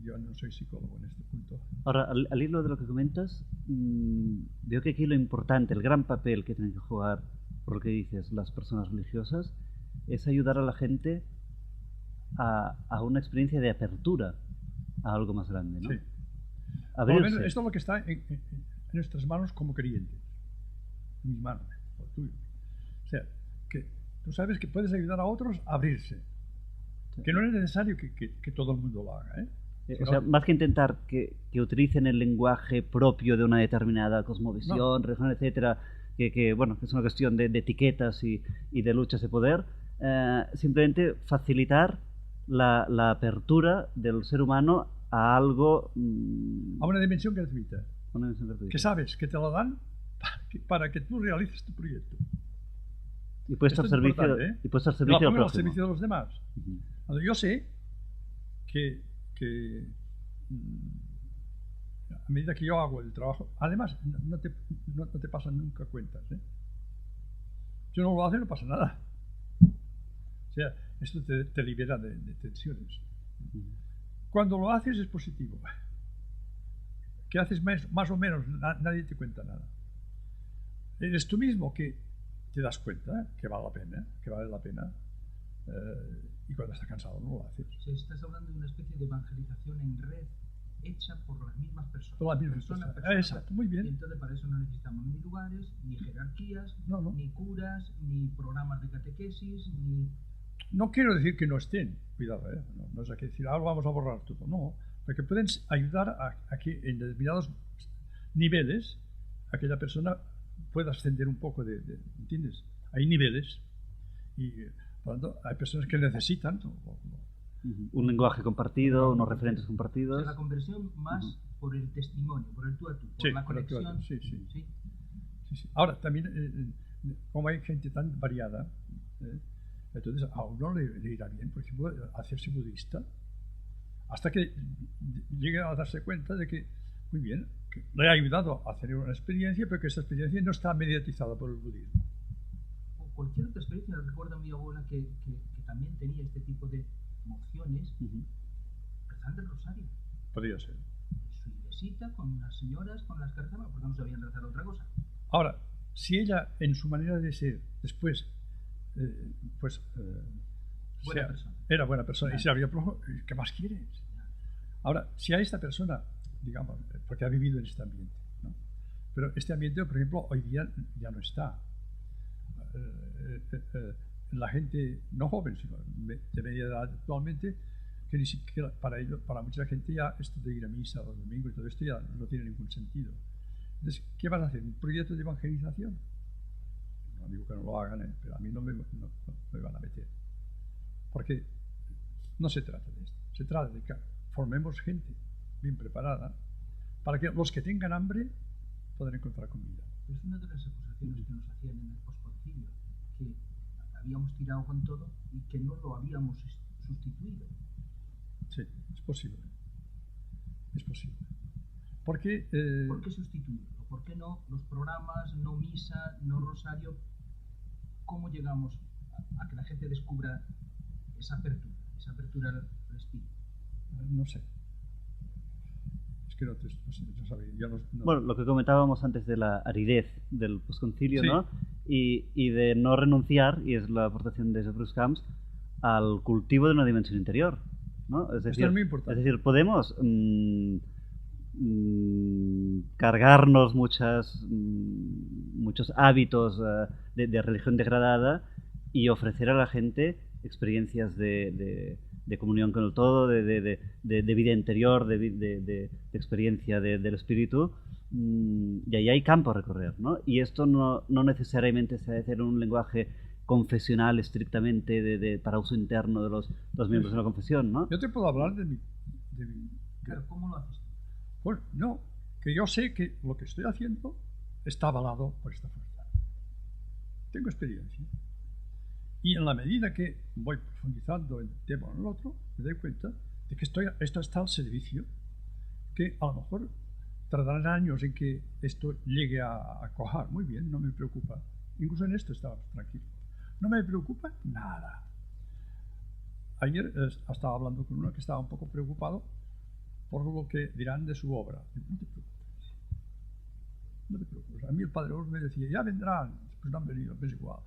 yo no soy psicólogo en este punto. Ahora, al hilo de lo que comentas, veo que aquí lo importante, el gran papel que tienen que jugar, por lo que dices, las personas religiosas, es ayudar a la gente a una experiencia de apertura a algo más grande, ¿no? Sí. Por lo menos esto es lo que está en nuestras manos como creyentes. En mis manos, o tuyas. O sea, que tú sabes que puedes ayudar a otros a abrirse. Sí. Que no es necesario que todo el mundo lo haga, ¿eh? O sea, más que intentar que utilicen el lenguaje propio de una determinada cosmovisión, religión, etcétera, bueno, que es una cuestión de etiquetas y de luchas de poder, simplemente facilitar la apertura del ser humano a algo... a una dimensión gratuita. Que sabes que te lo dan para que tú realices tu proyecto. Y puede estar al servicio de los demás. Uh-huh. Yo sé que a medida que yo hago el trabajo, además no te pasan nunca cuentas, ¿eh? Si no lo haces no pasa nada. O sea, esto te libera de tensiones. Uh-huh. Cuando lo haces es positivo. Que haces más o menos, nadie te cuenta nada. Eres tú mismo que te das cuenta que vale la pena, y cuando estás cansado no lo haces. Sí, estás hablando de una especie de evangelización en red hecha por las mismas personas. Por las mismas personas. Exacto, muy bien. Y entonces para eso no necesitamos ni lugares, ni jerarquías, ni curas, ni programas de catequesis, ni... No quiero decir que no estén, cuidado, no es aquí decir, ahora vamos a borrar todo, no, porque pueden ayudar a que en determinados niveles aquella persona pueda ascender un poco ¿entiendes? Hay niveles y por lo tanto hay personas que necesitan un lenguaje compartido, unos referentes compartidos. O sea, la conversión más por el testimonio, por el tú a tú, por la conexión. Sí. Ahora, también, como hay gente tan variada, entonces a uno le irá bien, por ejemplo, hacerse budista, hasta que llegue a darse cuenta de que, muy bien, que le ha ayudado a hacer una experiencia, pero que esta experiencia no está mediatizada por el budismo. O cualquier otra experiencia. Recuerdo a mi abuela que también tenía este tipo de emociones, rezando el rosario. Podría ser. Su iglesita, con las señoras, con las que rezaban, porque no sabían rezar otra cosa. Ahora, si ella, en su manera de ser, después, era buena persona, y se habría preguntado, ¿qué más quieres? Ahora, si a esta persona, digamos, porque ha vivido en este ambiente, ¿no? Pero este ambiente, por ejemplo, hoy día ya no está. La gente, no joven, sino de media edad actualmente, que ni siquiera para mucha gente ya esto de ir a misa los domingos y todo esto ya no tiene ningún sentido. Entonces, ¿qué van a hacer? ¿Un proyecto de evangelización? No digo que no lo hagan, pero a mí no me van a meter. Porque no se trata de esto. Se trata de que formemos gente bien preparada para que los que tengan hambre puedan encontrar comida. Es una de las acusaciones que nos hacían en el posconcilio, que habíamos tirado con todo y que no lo habíamos sustituido. Sí, es posible. Es posible. Porque, ¿por qué sustituirlo? ¿Por qué no los programas, no misa, no rosario? ¿Cómo llegamos a que la gente descubra esa apertura al espíritu? No sé. Es que no sabía. Yo no... Bueno, lo que comentábamos antes de la aridez del posconcilio, ¿no? Y de no renunciar, y es la aportación de Bruce Camps, al cultivo de una dimensión interior, ¿no? Es decir, esto es muy importante. Es decir, podemos cargarnos muchos hábitos de religión degradada y ofrecer a la gente experiencias de comunión con el todo, de vida interior, de experiencia del espíritu, y ahí hay campo a recorrer, ¿no? Y esto no necesariamente se debe hacer en un lenguaje confesional estrictamente para uso interno de los miembros de la confesión, ¿no? Yo te puedo hablar de mi... Claro, ¿cómo lo haces? Pues no, que yo sé que lo que estoy haciendo está avalado por esta fuerza. tengo experiencia. Y en la medida que voy profundizando en el tema o en el otro, me doy cuenta de que esto está al servicio, que a lo mejor tardarán años en que esto llegue a cuajar. Muy bien, no me preocupa. Incluso en esto estaba tranquilo. No me preocupa nada. Ayer estaba hablando con uno que estaba un poco preocupado por lo que dirán de su obra. Digo, no te preocupes. No te preocupes. A mí el Padre Ors me decía, ya vendrán. Pues no han venido, es igual.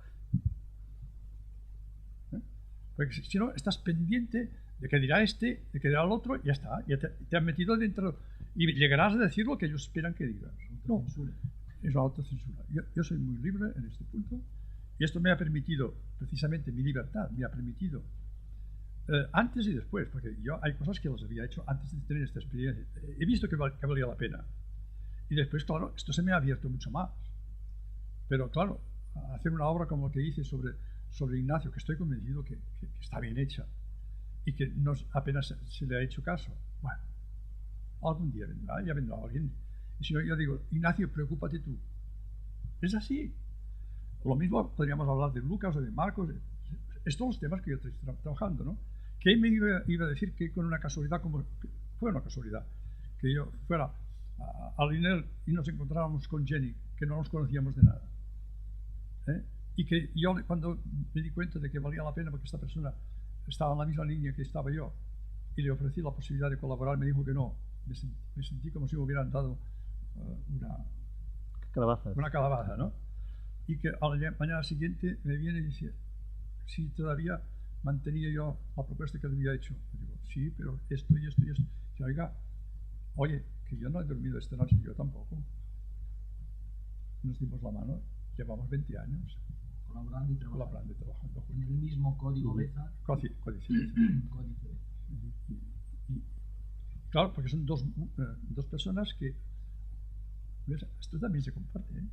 Porque si no, estás pendiente de que dirá este, de que dirá el otro, ya está. Ya te has metido dentro y llegarás a decir lo que ellos esperan que digas. No, es la autocensura. Yo soy muy libre en este punto y esto me ha permitido, precisamente mi libertad, me ha permitido antes y después, porque yo hay cosas que las había hecho antes de tener esta experiencia. He visto que valía la pena. Y después, claro, esto se me ha abierto mucho más. Pero claro, hacer una obra como la que hice sobre Ignacio, que estoy convencido que está bien hecha y que no apenas se le ha hecho caso. Bueno, algún día vendrá, ya vendrá alguien. Y si no, yo digo, Ignacio, preocúpate tú. Es así. Lo mismo podríamos hablar de Lucas o de Marcos. Estos los temas que yo estoy trabajando, ¿no? ¿Qué me iba a decir que con una casualidad, como fue una casualidad, que yo fuera a Linel y nos encontráramos con Jenny, que no nos conocíamos de nada? Y que yo, cuando me di cuenta de que valía la pena porque esta persona estaba en la misma línea que estaba yo y le ofrecí la posibilidad de colaborar, me dijo que no. Me sentí como si me hubieran dado una calabaza, ¿no? Y que a la mañana siguiente me viene y dice, si todavía mantenía yo la propuesta que le había hecho. Yo digo, sí, pero esto y esto y esto. Y oiga, oye, que yo no he dormido esta noche, yo tampoco. Nos dimos la mano, llevamos 20 años. Colaborando y trabajando juntos. En el mismo código Beza. Códice. Y claro, porque son dos personas que, ¿ves? Esto también se comparte, ¿eh?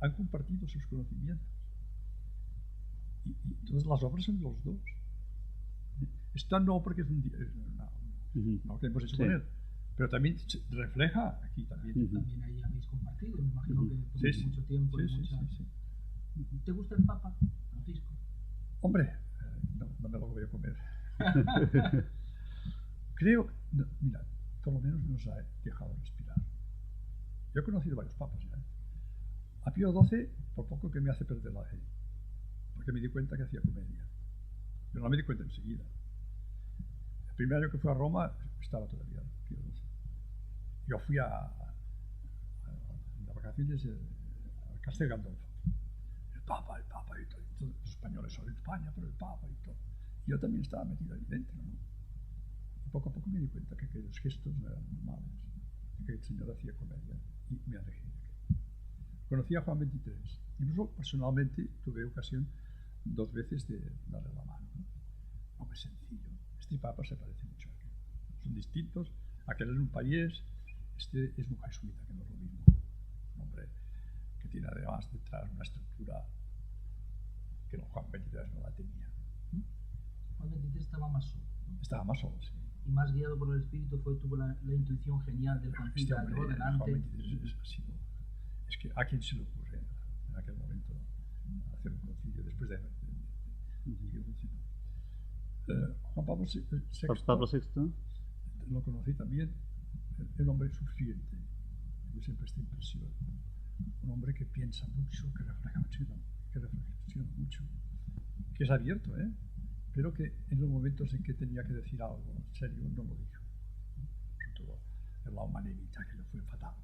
Han compartido sus conocimientos. Y entonces las obras son de los dos. Esta no porque es un día, no que hemos hecho con él, pero también se refleja aquí también. También ahí habéis compartido, me imagino que por mucho tiempo. Sí. ¿Te gusta el Papa, Francisco? Hombre, no me lo voy a comer. Creo, mira, por lo menos nos ha dejado respirar. Yo he conocido varios papas, ¿eh? A Pío XII, por poco que me hace perder la fe, porque me di cuenta que hacía comedia. Pero no me di cuenta enseguida. El primer año que fui a Roma estaba todavía Pío XII. Yo fui a vacaciones a Castel Gandolfo. El Papa y todo. Los españoles son de España, pero el Papa y todo. Yo también estaba metido ahí dentro, ¿no? Y poco a poco me di cuenta que los gestos no eran normales, que el Señor hacía comedia y me alejé de aquello. Conocí a Juan XXIII. Incluso personalmente tuve ocasión 2 veces de darle la mano, ¿no? Hombre, sencillo. Este Papa se parece mucho a aquel. Son distintos. Aquel es un payés, este es un jesuita, que no es lo mismo. Un hombre que tiene además detrás una estructura que Juan XXIII no la tenía. Juan XXIII estaba más solo, ¿no? Estaba más solo, sí. Y más guiado por el Espíritu tuvo la intuición genial del concilio, Juan delante. XXIII es que a quién se le ocurre en aquel momento hacer un concilio después de Juan Pablo VI lo conocí también, el hombre sufriente. Yo siempre esta impresión, un hombre que piensa mucho, que reflexiona mucho, que es abierto, pero que en los momentos en que tenía que decir algo serio no lo dijo. Sobre todo en la humanidad, que le fue fatal.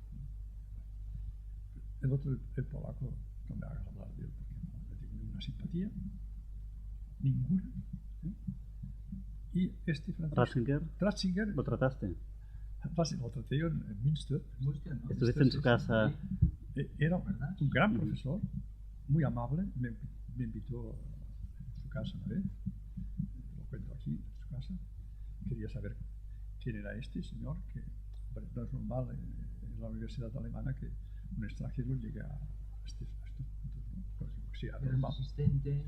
El otro, el polaco, no me hagas hablar de él porque no le tengo ninguna simpatía, ninguna. Y este Francisco Ratzinger, ¿lo trataste? Lo traté yo en Münster. ¿No? Estuviste en su casa. Era un gran profesor, muy amable, me invitó a su casa una vez, lo cuento aquí, en su casa. Quería saber quién era este señor, que bueno, no es normal en la universidad alemana que un extranjero llegue a estos puntos, ¿no? Pues, sí,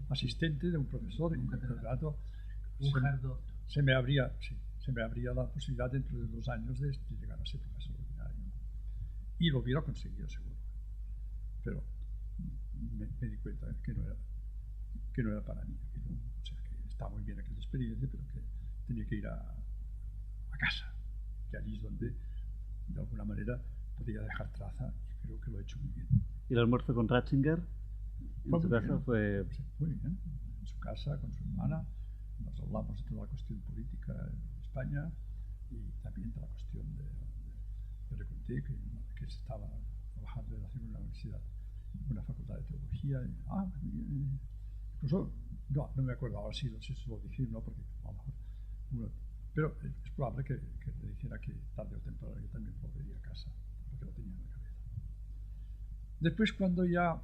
asistente de un profesor en un catedrático. Se me abría la posibilidad dentro de 2 años de llegar a ser profesor ordinario. Y lo hubiera conseguido, seguro. Pero me di cuenta que no era para mí. O sea, que estaba muy bien aquella experiencia, pero que tenía que ir a casa, que allí es donde, de alguna manera, podía dejar traza, y creo que lo he hecho muy bien. ¿Y el almuerzo con Ratzinger? En su casa fue... Muy bien, en su casa, con su hermana, nos hablamos de toda la cuestión política en España y también de la cuestión de Le conté que estaba trabajando en hacer una universidad, una facultad de teología. Incluso, no me acuerdo ahora si se lo dije, no, porque a lo mejor pero es probable que le dijera que tarde o temprano yo también volvería a casa, porque lo tenía en la cabeza. Después, cuando ya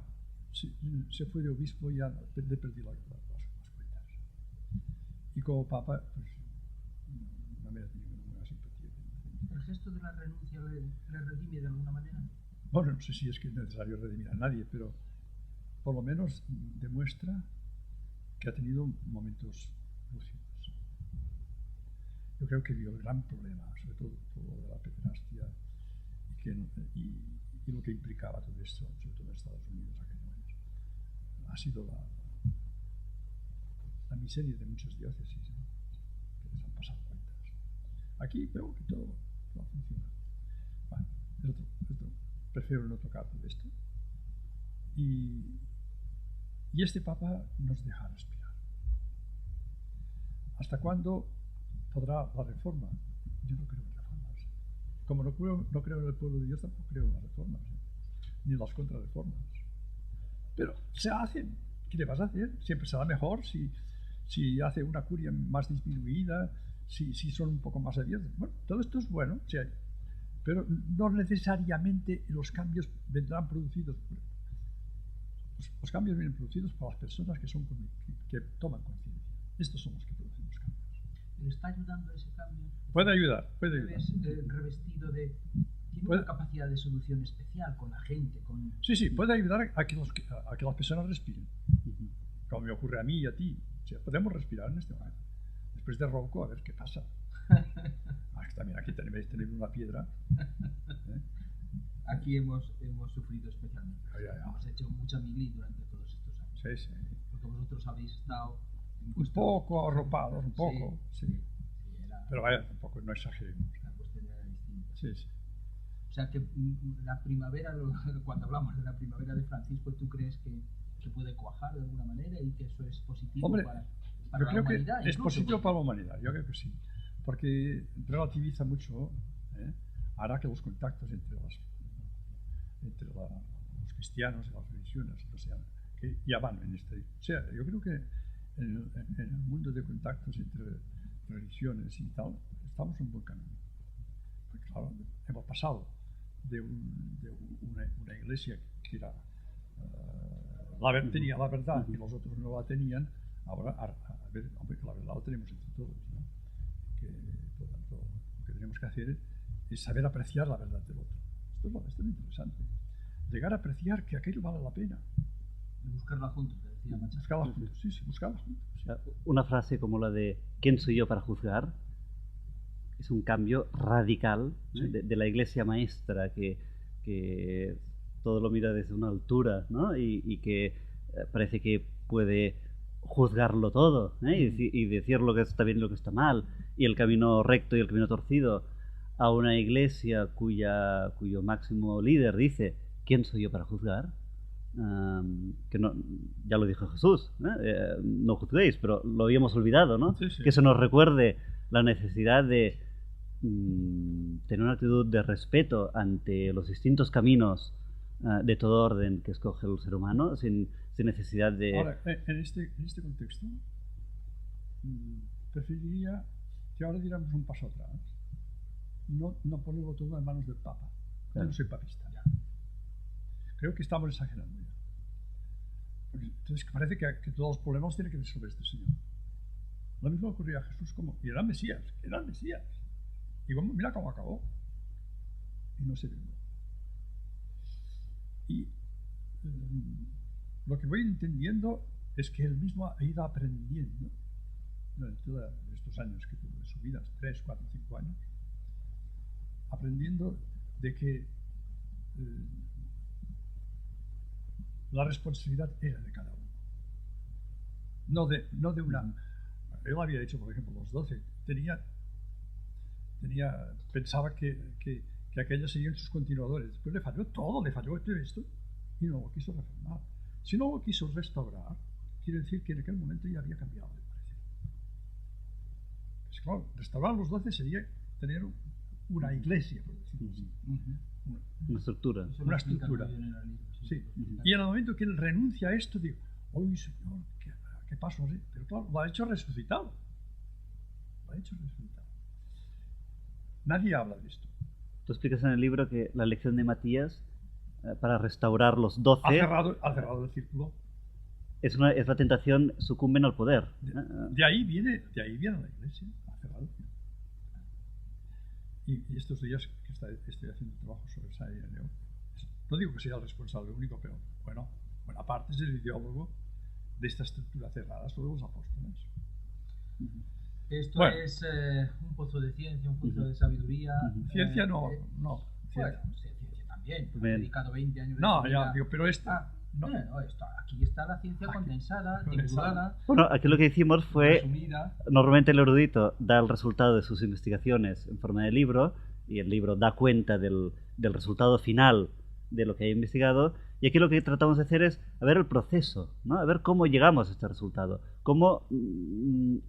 se fue de obispo, ya le perdí las cuentas. Y como papa, pues no me ha tenido ninguna simpatía. ¿El gesto de la renuncia le redime de alguna manera? Bueno, no sé si es que es necesario redimir a nadie, pero por lo menos demuestra que ha tenido momentos lúcidos. Yo creo que vio el gran problema, sobre todo lo de la pederastia y lo que implicaba todo esto, sobre todo en Estados Unidos aquellos años. Ha sido la miseria de muchas diócesis, ¿no? Que les han pasado cuentas. Aquí veo que todo funciona. Bueno, prefiero no tocar todo esto. Y este Papa nos deja respirar. ¿Hasta cuándo podrá la reforma? Yo no creo en reformas. Como no creo en el pueblo de Dios, tampoco creo en las reformas, ni en las contrarreformas. Pero se hacen. ¿Qué le vas a hacer? Siempre será mejor si hace una curia más disminuida, si son un poco más abiertos. Bueno, todo esto es bueno, o sea, pero no necesariamente los cambios vendrán producidos. Los cambios vienen producidos por las personas que toman conciencia. Estos son los que producen los cambios. ¿Le está ayudando a ese cambio? Puede ayudar. ¿Es revestido de... ¿Tiene una capacidad de solución especial con la gente? Sí, puede ayudar a que las personas respiren. Como me ocurre a mí y a ti. O sea, podemos respirar en este momento. Después de ronco, a ver qué pasa. También aquí tenéis una piedra. Aquí hemos sufrido especialmente. Hemos hecho mucha mili durante todos estos años. Sí. Porque vosotros habéis estado... Un poco arropados, un poco. Sí. Pero vaya, tampoco, no exageremos. La cuestión era distinta. Sí. O sea que la primavera, cuando hablamos de la primavera de Francisco, ¿tú crees que puede cuajar de alguna manera y que eso es positivo para yo la creo humanidad? Que es positivo para la humanidad, yo creo que sí. Porque relativiza mucho, hará que los contactos entre los cristianos y las religiones, o sea, que ya van en este... O sea, yo creo que en el mundo de contactos entre religiones y tal, estamos en un buen camino. Porque claro, hemos pasado de una iglesia que era, tenía la verdad y los otros no la tenían, ahora a ver, la verdad la tenemos entre todos, ¿no? Que por tanto lo que tenemos que hacer es saber apreciar la verdad del otro. Esto es lo interesante. Llegar a apreciar que aquello vale la pena. Y buscarla juntos, que decía Machado. Buscarla juntos, sí, buscarla juntos. O sea, una frase como la de ¿quién soy yo para juzgar? Es un cambio radical, ¿no? de la iglesia maestra que todo lo mira desde una altura, ¿no? y que parece que puede juzgarlo todo, y decir lo que está bien y lo que está mal, y el camino recto y el camino torcido, a una iglesia cuyo máximo líder dice ¿quién soy yo para juzgar? Que no, ya lo dijo Jesús, no juzguéis, pero lo habíamos olvidado, ¿no? Sí. Que eso nos recuerde la necesidad de tener una actitud de respeto ante los distintos caminos de todo orden que escoge el ser humano, sin necesidad de... Ahora, en este contexto, preferiría que ahora diéramos un paso atrás, no ponerlo todo en manos del Papa. Yo no soy papista. Creo que estamos exagerando ya. Entonces parece que todos los problemas tienen que resolver este señor. Lo mismo ocurrió a Jesús y era el Mesías. Y mira cómo acabó. Y no se vengó. Y lo que voy entendiendo es que él mismo ha ido aprendiendo durante todos estos años que tuvo de su vida, 3, 4, 5 años, aprendiendo de que la responsabilidad era de cada uno. No de una... Él había dicho, por ejemplo, los 12. Pensaba que aquellos serían sus continuadores. Después le falló todo esto y no lo quiso reformar. Si no lo quiso restaurar, quiere decir que en aquel momento ya había cambiado de parecer. Pues claro, restaurar los 12 sería tener una iglesia, por decirlo así. Una estructura. Una estructura. Sí. Y en el momento que él renuncia a esto, digo, ¡ay, Señor! ¿Qué pasó? Pero claro, lo ha hecho resucitado. Nadie habla de esto. Tú explicas en el libro que la elección de Matías para restaurar los 12 ha cerrado el círculo. Es la tentación, sucumben al poder. De ahí viene la iglesia. Ha cerrado el círculo. Y estos días que estoy haciendo trabajo sobre Saia, no digo que sea el responsable único, pero bueno, buena parte es el ideólogo de esta estructura cerrada sobre los apóstoles. Esto es un pozo de ciencia, un pozo de sabiduría. Ciencia no. Bueno, ciencia también. He dedicado 20 años. Pero esto. Aquí está la ciencia condensada, divulgada. Bueno, aquí lo que hicimos fue, resumida. Normalmente el erudito da el resultado de sus investigaciones en forma de libro, y el libro da cuenta del resultado final de lo que haya investigado, y aquí lo que tratamos de hacer es a ver el proceso, ¿no? A ver cómo llegamos a este resultado, cómo un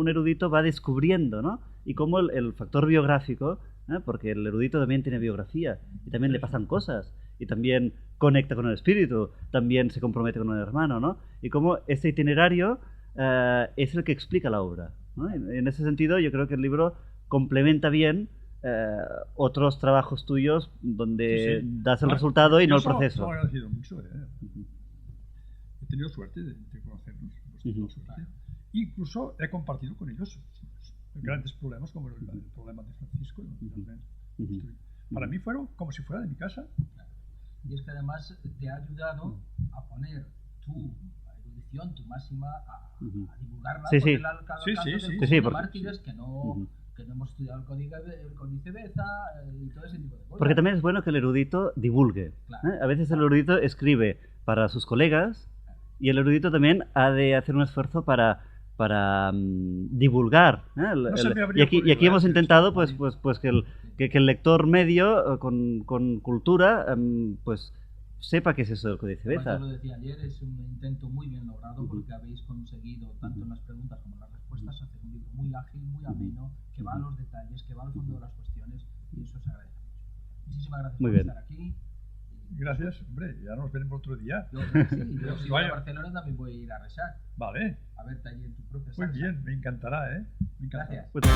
erudito va descubriendo, ¿no? Y cómo el factor biográfico, porque el erudito también tiene biografía, y también le pasan cosas, y también conecta con el espíritu, también se compromete con un hermano, ¿no? Y cómo este itinerario es el que explica la obra, ¿no? En ese sentido yo creo que el libro complementa bien otros trabajos tuyos donde das el resultado y no el proceso. Yo agradecido mucho. He tenido suerte de conocerlos. Suerte. Incluso he compartido con ellos grandes problemas como el problema de Francisco. Para mí fueron como si fuera de mi casa. Y es que además te ha ayudado a poner tu erudición, tu máxima, a divulgarla por el alcance de mártires que no hemos estudiado el Códice Beza y todo ese tipo de cosas. Porque también es bueno que el erudito divulgue. Claro. A veces el erudito escribe para sus colegas y el erudito también ha de hacer un esfuerzo para divulgar. Y aquí hemos intentado pues que el lector medio con cultura pues sepa qué es eso del Códice Beza. Yo lo decía ayer, es un intento muy bien logrado porque habéis conseguido, tanto en las preguntas como en las respuestas, hacer un libro muy ágil, muy ameno, que va a los detalles, que va al fondo de las cuestiones, y eso se agradece mucho. Muchísimas gracias por estar aquí. Gracias, hombre, ya nos veremos otro día. Yo si voy a Barcelona también voy a ir a rezar. Vale. A verte allí en tu propia salsa. Muy bien, me encantará, Me encantará. Gracias.